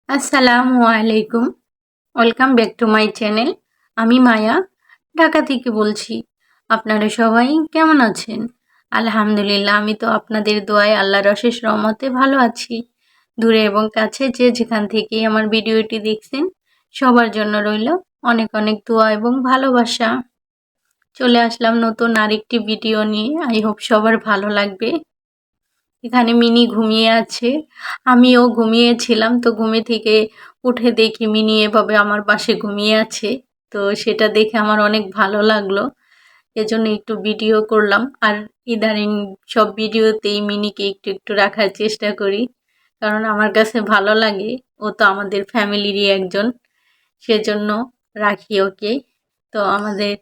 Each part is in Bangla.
আসসালামু আলাইকুম। Welcome back to my channel. আমি মায়া, ঢাকা থেকে বলছি। আপনারা সবাই কেমন আছেন? আলহামদুলিল্লাহ, আমি তো আপনাদের দোয়ায় আল্লাহর অশেষ রহমতে ভালো আছি। দূরে এবং কাছে যে যেখান থেকেই আমার ভিডিওটি দেখছেন, সবার জন্য রইল অনেক অনেক দোয়া এবং ভালোবাসা। চলে আসলাম নতুন আরেকটি ভিডিও নিয়ে। আই হোপ সবার ভালো লাগবে। এখানে মিনি ঘুমিয়ে আছে, আমিও ঘুমিয়েছিলাম। তো ঘুমে থেকে উঠে দেখি মিনি এভাবে আমার পাশে ঘুমিয়ে আছে। তো সেটা দেখে আমার অনেক ভালো লাগলো, এজন্য একটু ভিডিও করলাম। আর ইদানিং সব ভিডিওতেই মিনিকে একটু একটু রাখার চেষ্টা করি, কারণ আমার কাছে ভালো লাগে। ও তো আমাদের ফ্যামিলিরই একজন, সেজন্য রাখি ওকে। তো আমাদের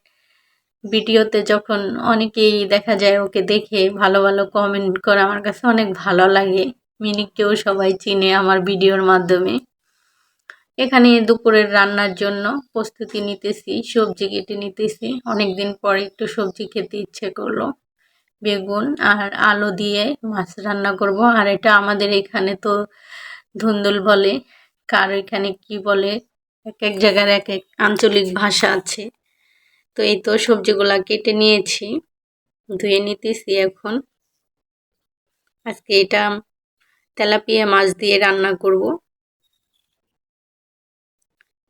ভিডিওতে যখন অনেকেই দেখা যায় ওকে দেখে ভালো ভালো কমেন্ট করে, আমার কাছে অনেক ভালো লাগে। মিনিকেও সবাই চিনে আমার ভিডিওর মাধ্যমে। এখানে দুপুরের রান্নার জন্য প্রস্তুতি নিতেছি, সবজি কেটে নিতেছি। অনেকদিন পরে একটু সবজি খেতে ইচ্ছে করলো। বেগুন আর আলু দিয়ে মাছ রান্না করব। আর এটা আমাদের এখানে তো ধুন্দুল বলে, কার এখানে কি বলে, এক এক জায়গার এক এক আঞ্চলিক ভাষা আছে। তো এই তো সবজিগুলা কেটে নিয়েছি, ধুয়ে নিতেছি এখন। আজকে এটা তেলাপিয়া মাছ দিয়ে রান্না করব।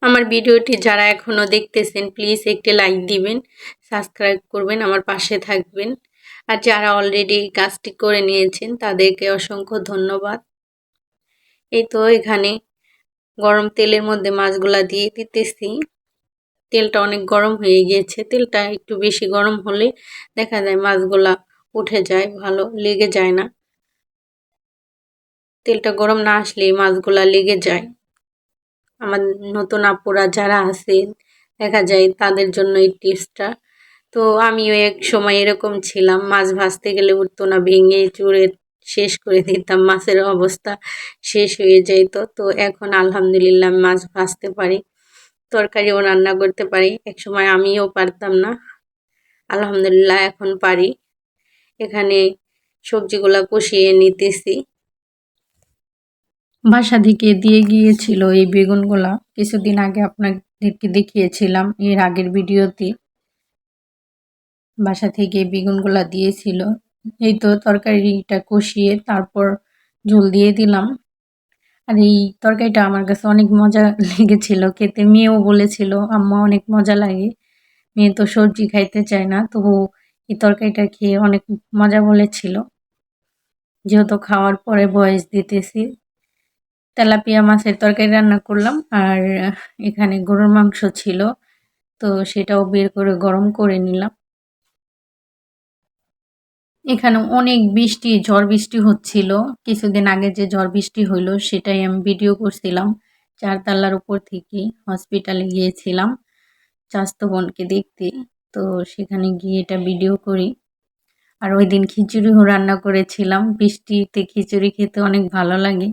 আমার ভিডিওটি যারা এখনো দেখতেছেন, প্লিজ একটি লাইক দিবেন, সাবস্ক্রাইব করবেন, আমার পাশে থাকবেন। আর যারা অলরেডি কাজটি করে নিয়েছেন তাদেরকে অসংখ্য ধন্যবাদ। এই তো এখানে গরম তেলের মধ্যে মাছগুলা দিয়ে দিতেছি। তেলটা অনেক গরম হয়ে গিয়েছে। তেলটা একটু বেশি গরম হলে দেখা যায় মাছগুলা উঠে যায়, ভালো লেগে যায় না। তেলটা গরম না আসলে মাছগুলা লেগে যায়। আমার নতুন আপুরা যারা আছেন, দেখা যায় তাদের জন্য এই টিপসটা। তো আমিও এক সময় এরকম ছিলাম, মাছ ভাজতে গেলে উঠতো না, ভেঙে চুরে শেষ করে দিতাম, মাছের অবস্থা শেষ হয়ে যাইতো। তো এখন আলহামদুলিল্লাহ মাছ ভাজতে পারি, তরকারিও রান্না করতে পারি। এক সময় আমিও পারতাম না, আলহামদুলিল্লাহ এখন পারি। এখানে সবজিগুলা কষিয়ে নিতেছি। বাসা থেকে দিয়ে গিয়েছিল এই বেগুনগুলা, কিছুদিন আগে আপনাদেরকে দেখিয়েছিলাম এর আগের ভিডিওতে। বাসা থেকে বেগুনগুলা দিয়েছিল। এই তো তরকারিটা কষিয়ে তারপর ঝোল দিয়ে দিলাম। আর এই তরকারিটা আমার কাছে অনেক মজা লেগেছিল খেতে। মেয়েও বলেছিল আম্মা অনেক মজা লাগে। মেয়ে তো সবজি খাইতে চায় না, তবু এই তরকারিটা খেয়ে অনেক মজা বলেছিল। যেহেতু খাওয়ার পরে ভয়েস দিতেছি। তেলাপিয়া মাছের তরকারি রান্না করলাম। আর এখানে গরুর মাংস ছিল, তো সেটাও বের করে গরম করে নিলাম। এখানে অনেক বৃষ্টি, ঝড় বৃষ্টি হচ্ছিল। কিছুদিন আগে যে ঝড় বৃষ্টি হইলো সেটাই আমি ভিডিও করছিলাম। 4 তলার উপর থেকে হসপিটালে গিয়েছিলাম চাচাতো বোনকে দেখতে। তো সেখানে গিয়ে এটা ভিডিও করি। আর ওই দিন খিচুড়িও রান্না করেছিলাম। বৃষ্টিতে খিচুড়ি খেতে অনেক ভালো লাগে,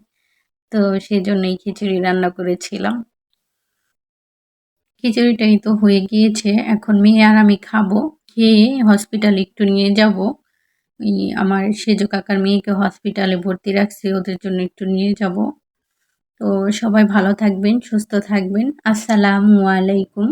তো সেজন্যই খিচুড়ি রান্না করেছিলাম। খিচুড়িটাই তো হয়ে গিয়েছে, এখন মেয়ে আর আমি খাবো। খেয়ে হসপিটালে একটু নিয়ে যাব। আমার সেজো কাকার মেয়েকে হসপিটালে ভর্তি রাখছি, ওদের জন্য একটু নিয়ে যাব। তো সবাই ভালো থাকবেন, সুস্থ থাকবেন। আসসালামু আলাইকুম।